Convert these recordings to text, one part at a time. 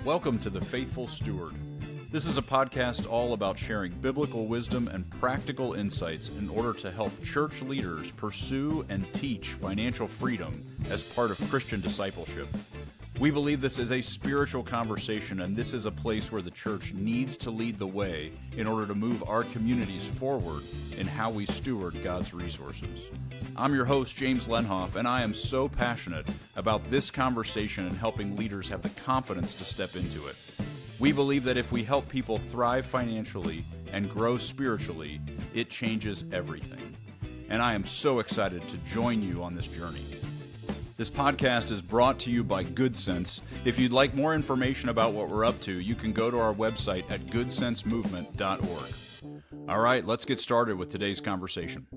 Welcome to The Faithful Steward. This is a podcast all about sharing biblical wisdom and practical insights in order to help church leaders pursue and teach financial freedom as part of Christian discipleship. We believe this is a spiritual conversation, and this is a place where the church needs to lead the way in order to move our communities forward in how we steward God's resources. I'm your host, James Lenhoff, and I am so passionate about this conversation and helping leaders have the confidence to step into it. We believe that if we help people thrive financially and grow spiritually, it changes everything. And I am so excited to join you on this journey. This podcast is brought to you by Good Sense. If you'd like more information about what we're up to, you can go to our website at goodsensemovement.org. All right, let's get started with today's conversation.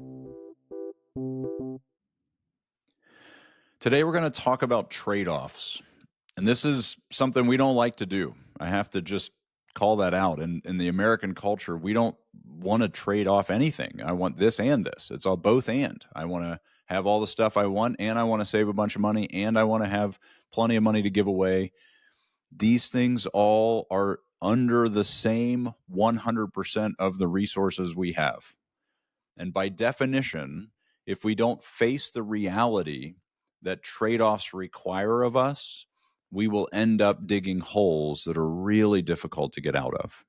Today we're going to talk about trade-offs, and this is something we don't like to do. I have to just call that out. In the American culture, we don't want to trade off anything. I want this and this. It's all both and. I want to have all the stuff I want, and I want to save a bunch of money, and I want to have plenty of money to give away. These things all are under the same 100% of the resources we have. And by definition, if we don't face the reality that trade-offs require of us, we will end up digging holes that are really difficult to get out of.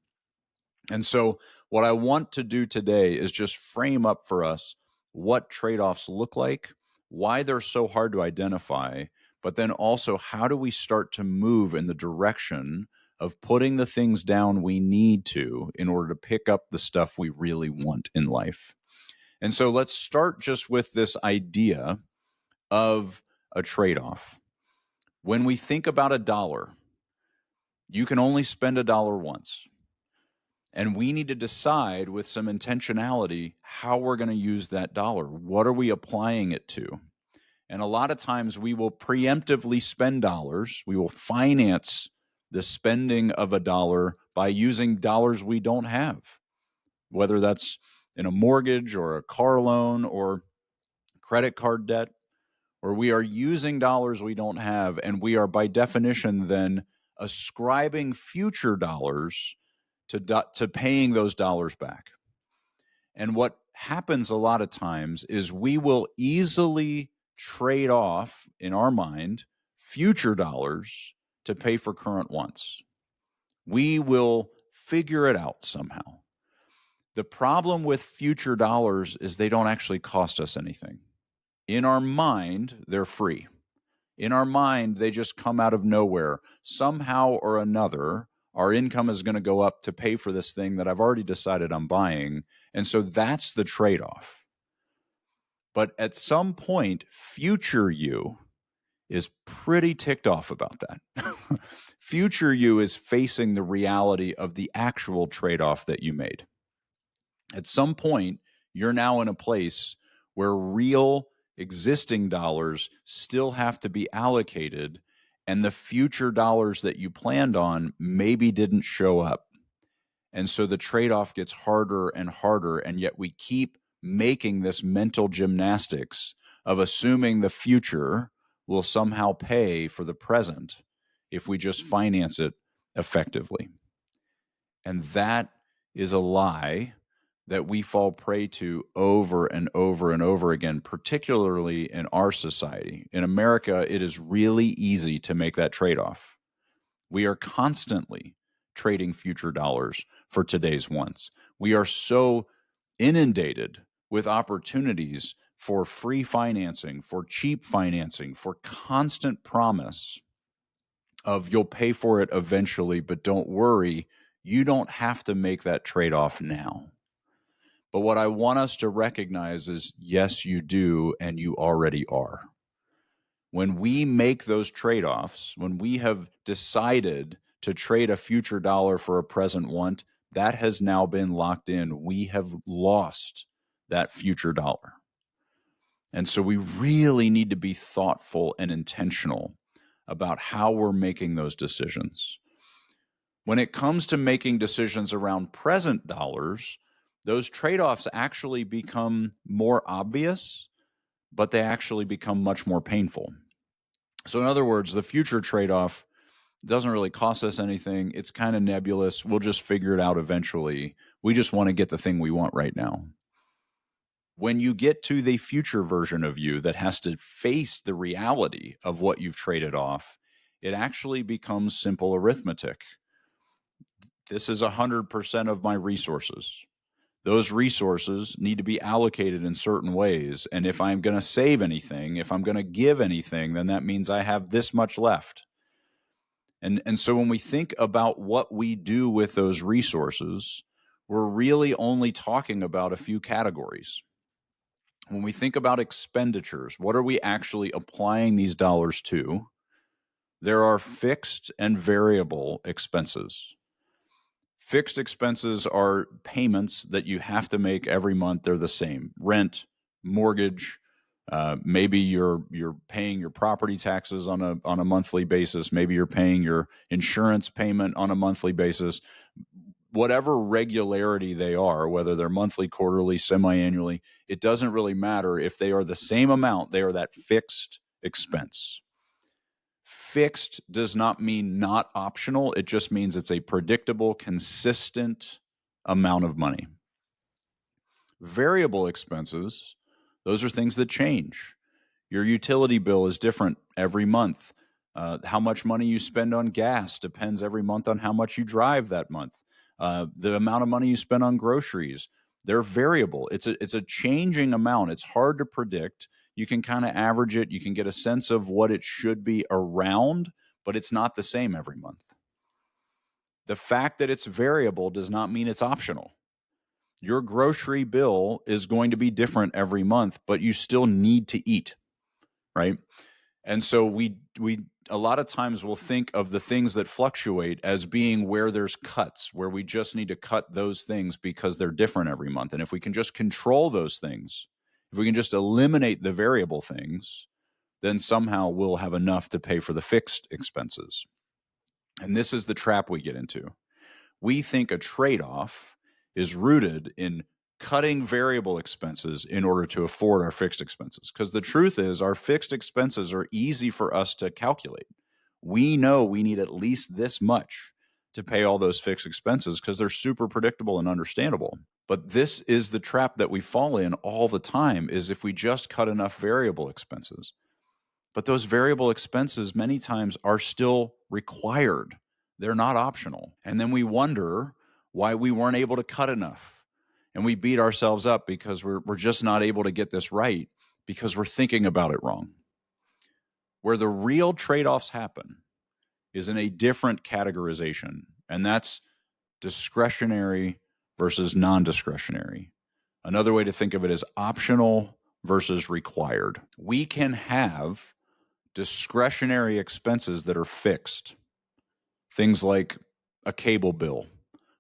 And so what I want to do today is just frame up for us what trade-offs look like, why they're so hard to identify, but then also how do we start to move in the direction of putting the things down we need to in order to pick up the stuff we really want in life. And so let's start just with this idea of a trade-off. When we think about $1, you can only spend $1 once. And we need to decide with some intentionality how we're going to use that dollar. What are we applying it to? And a lot of times we will preemptively spend dollars. We will finance the spending of $1 by using dollars we don't have, whether that's in a mortgage or a car loan or credit card debt, or we are using dollars we don't have, and we are by definition then ascribing future dollars to paying those dollars back. And what happens a lot of times is we will easily trade off, in our mind, future dollars to pay for current wants. We will figure it out somehow. The problem with future dollars is they don't actually cost us anything. In our mind, they're free. In our mind, they just come out of nowhere. Somehow or another, our income is going to go up to pay for this thing that I've already decided I'm buying. And so that's the trade-off. But at some point, future you is pretty ticked off about that. Future you is facing the reality of the actual trade-off that you made. At some point, you're now in a place where real existing dollars still have to be allocated, and the future dollars that you planned on maybe didn't show up. And so the trade-off gets harder and harder, and yet we keep making this mental gymnastics of assuming the future will somehow pay for the present if we just finance it effectively. And that is a lie that we fall prey to over and over and over again, particularly in our society. In America, it is really easy to make that trade-off. We are constantly trading future dollars for today's wants. We are so inundated with opportunities for free financing, for cheap financing, for constant promise of you'll pay for it eventually, but don't worry, you don't have to make that trade-off now. But what I want us to recognize is, yes, you do, and you already are. When we make those trade-offs, when we have decided to trade a future dollar for a present want, that has now been locked in. We have lost that future dollar. And so we really need to be thoughtful and intentional about how we're making those decisions. When it comes to making decisions around present dollars, those trade-offs actually become more obvious, but they actually become much more painful. So in other words, the future trade-off It doesn't really cost us anything. It's kind of nebulous. We'll just figure it out eventually. We just want to get the thing we want right now. When you get to the future version of you that has to face the reality of what you've traded off, it actually becomes simple arithmetic. This is 100% of my resources. Those resources need to be allocated in certain ways. And if I'm going to save anything, if I'm going to give anything, then that means I have this much left. And so when we think about what we do with those resources, we're really only talking about a few categories. When we think about expenditures, what are we actually applying these dollars to? There are fixed and variable expenses. Fixed expenses are payments that you have to make every month. They're the same: rent, mortgage. Maybe you're paying your property taxes on a monthly basis. Maybe you're paying your insurance payment on a monthly basis. Whatever regularity they are, whether they're monthly, quarterly, semi-annually, it doesn't really matter. If they are the same amount, they are that fixed expense. Fixed does not mean not optional. It just means it's a predictable, consistent amount of money. Variable expenses, those are things that change. Your utility bill is different every month. How much money you spend on gas depends every month on how much you drive that month. The amount of money you spend on groceries, they're variable. It's a changing amount. It's hard to predict. You can kind of average it. You can get a sense of what it should be around, but it's not the same every month. The fact that it's variable does not mean it's optional. Your grocery bill is going to be different every month, but you still need to eat, right? And so we a lot of times we'll think of the things that fluctuate as being where there's cuts, where we just need to cut those things because they're different every month. And if we can just control those things, if we can just eliminate the variable things, then somehow we'll have enough to pay for the fixed expenses. And this is the trap we get into. We think a trade-off is rooted in cutting variable expenses in order to afford our fixed expenses. Because the truth is, our fixed expenses are easy for us to calculate. We know we need at least this much to pay all those fixed expenses because they're super predictable and understandable. But this is the trap that we fall in all the time, is if we just cut enough variable expenses. But those variable expenses many times are still required. They're not optional. And then we wonder why we weren't able to cut enough. And we beat ourselves up because we're just not able to get this right because we're thinking about it wrong. Where the real trade-offs happen is in a different categorization, and that's discretionary versus non-discretionary. Another way to think of it is optional versus required. We can have discretionary expenses that are fixed. Things like a cable bill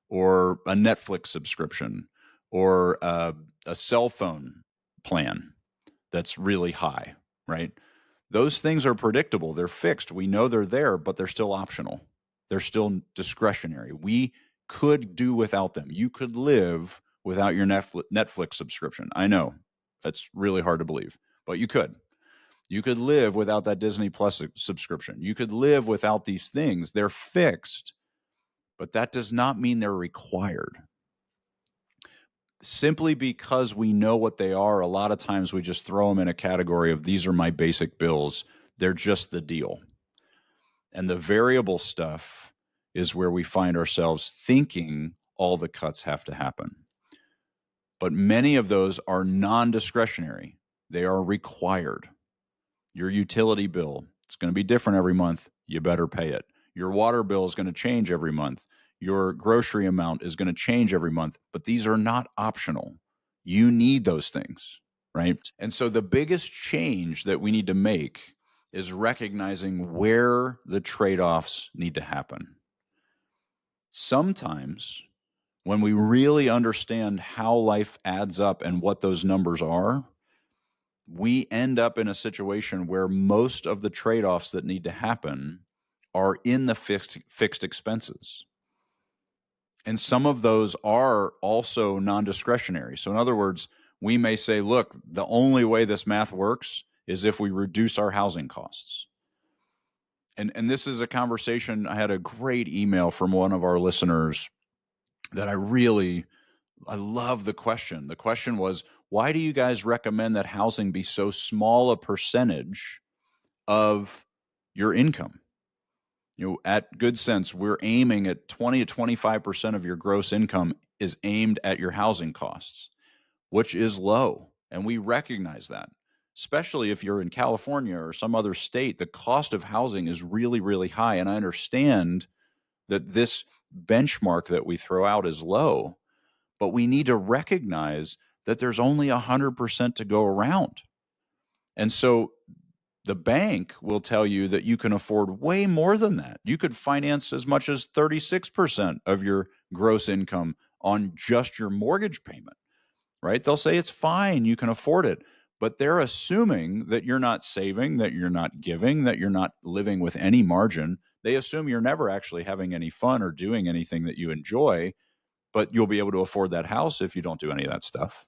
or a Netflix subscription or a cell phone plan that's really high, right? Those things are predictable. They're fixed. We know they're there, but they're still optional. They're still discretionary. We could do without them. You could live without your Netflix subscription. I know that's really hard to believe, but you could. You could live without that Disney Plus subscription. You could live without these things. They're fixed, but that does not mean they're required. Simply because we know what they are, a lot of times we just throw them in a category of these are my basic bills. They're just the deal. And the variable stuff is where we find ourselves thinking all the cuts have to happen. But many of those are non-discretionary. They are required. Your utility bill, it's going to be different every month. You better pay it. Your water bill is going to change every month. Your grocery amount is going to change every month, but these are not optional. You need those things, right? And so the biggest change that we need to make is recognizing where the trade-offs need to happen. Sometimes when we really understand how life adds up and what those numbers are, we end up in a situation where most of the trade-offs that need to happen are in the fixed expenses. And some of those are also non-discretionary. So in other words, we may say, look, the only way this math works is if we reduce our housing costs. And this is a conversation. I had a great email from one of our listeners that I love the question. The question was, why do you guys recommend that housing be so small a percentage of your income? At Good Sense, we're aiming at 20 to 25% of your gross income is aimed at your housing costs, which is low. And we recognize that, especially if you're in California or some other state, the cost of housing is really, really high. And I understand that this benchmark that we throw out is low, but we need to recognize that there's only 100% to go around. And so the bank will tell you that you can afford way more than that. You could finance as much as 36% of your gross income on just your mortgage payment, right? They'll say it's fine, you can afford it. But they're assuming that you're not saving, that you're not giving, that you're not living with any margin. They assume you're never actually having any fun or doing anything that you enjoy, but you'll be able to afford that house if you don't do any of that stuff.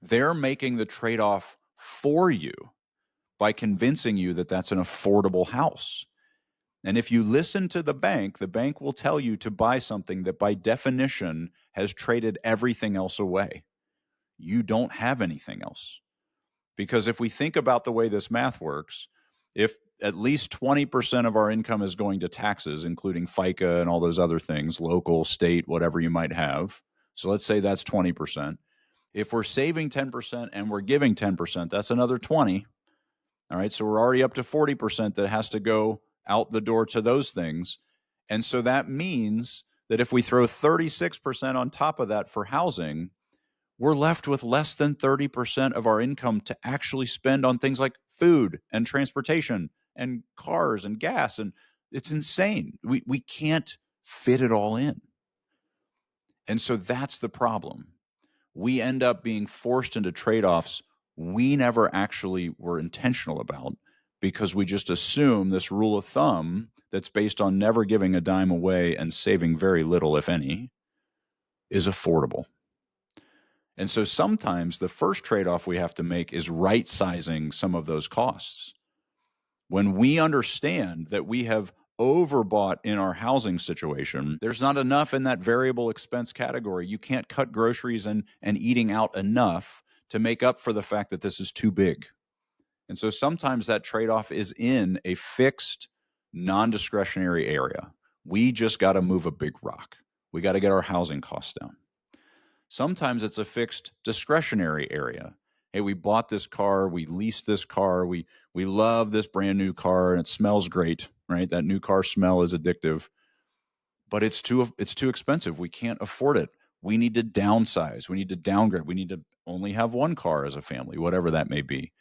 They're making the trade off for you by convincing you that that's an affordable house. And if you listen to the bank will tell you to buy something that by definition has traded everything else away. You don't have anything else. Because if we think about the way this math works, if at least 20% of our income is going to taxes, including FICA and all those other things, local, state, whatever you might have. So let's say that's 20%. If we're saving 10% and we're giving 10%, that's another 20. All right. So we're already up to 40% that has to go out the door to those things. And so that means that if we throw 36% on top of that for housing, we're left with less than 30% of our income to actually spend on things like food and transportation and cars and gas. And it's insane. We can't fit it all in. And so that's the problem. We end up being forced into trade-offs we never actually were intentional about, because we just assume this rule of thumb that's based on never giving a dime away and saving very little, if any, is affordable. And so sometimes the first trade-off we have to make is right-sizing some of those costs. When we understand that we have overbought in our housing situation, there's not enough in that variable expense category. You can't cut groceries and eating out enough to make up for the fact that this is too big. And so sometimes that trade-off is in a fixed, non-discretionary area. We just got to move a big rock. We got to get our housing costs down. Sometimes it's a fixed discretionary area. Hey, we bought this car, we leased this car, we love this brand new car and it smells great, right? That new car smell is addictive, but it's too expensive. We can't afford it. We need to downsize. We need to downgrade. We need to only have one car as a family, whatever that may be.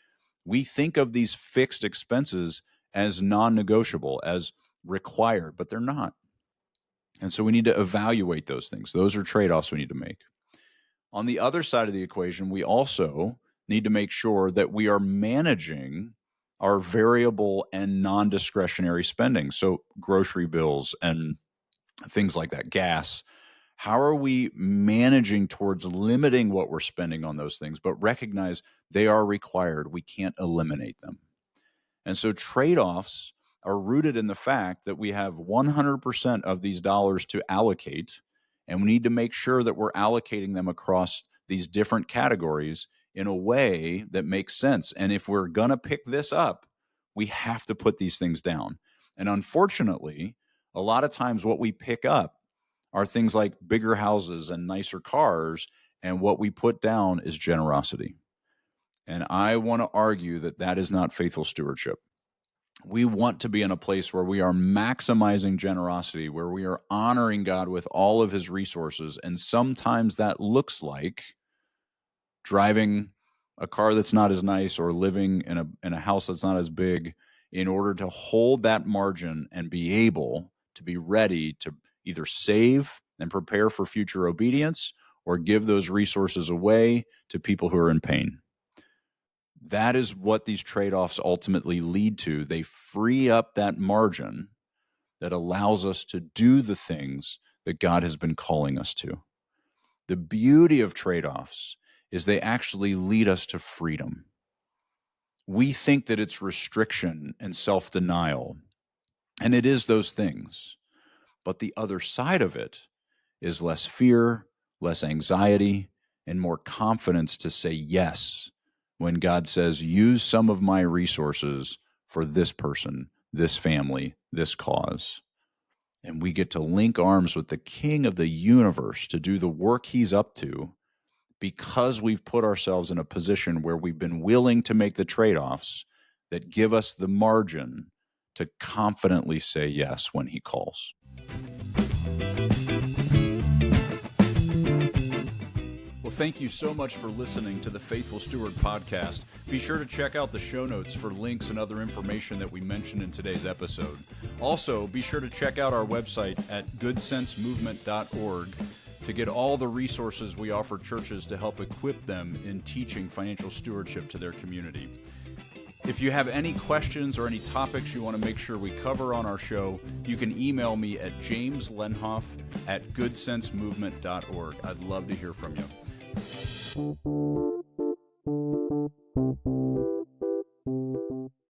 We think of these fixed expenses as non-negotiable, as required, but they're not. And so we need to evaluate those things. Those are trade-offs we need to make. On the other side of the equation, we also need to make sure that we are managing our variable and non-discretionary spending. So grocery bills and things like that, gas. How are we managing towards limiting what we're spending on those things, but recognize they are required. We can't eliminate them. And so trade-offs are rooted in the fact that we have 100% of these dollars to allocate, and we need to make sure that we're allocating them across these different categories in a way that makes sense. And if we're going to pick this up, we have to put these things down. And unfortunately, a lot of times what we pick up are things like bigger houses and nicer cars, and what we put down is generosity. And I want to argue that that is not faithful stewardship. We want to be in a place where we are maximizing generosity, where we are honoring God with all of his resources. And sometimes that looks like driving a car that's not as nice or living in a house that's not as big, in order to hold that margin and be able to be ready to either save and prepare for future obedience or give those resources away to people who are in pain. That is what these trade-offs ultimately lead to. They free up that margin that allows us to do the things that God has been calling us to. The beauty of trade-offs is they actually lead us to freedom. We think that it's restriction and self-denial, and it is those things. But the other side of it is less fear, less anxiety, and more confidence to say yes when God says, use some of my resources for this person, this family, this cause. And we get to link arms with the King of the universe to do the work he's up to because we've put ourselves in a position where we've been willing to make the trade-offs that give us the margin to confidently say yes when he calls. Well, thank you so much for listening to the Faithful Steward podcast. Be sure to check out the show notes for links and other information that we mentioned in today's episode. Also, be sure to check out our website at goodsensemovement.org to get all the resources we offer churches to help equip them in teaching financial stewardship to their community. If you have any questions or any topics you want to make sure we cover on our show, you can email me at jameslenhoff@goodsensemovement.org. I'd love to hear from you.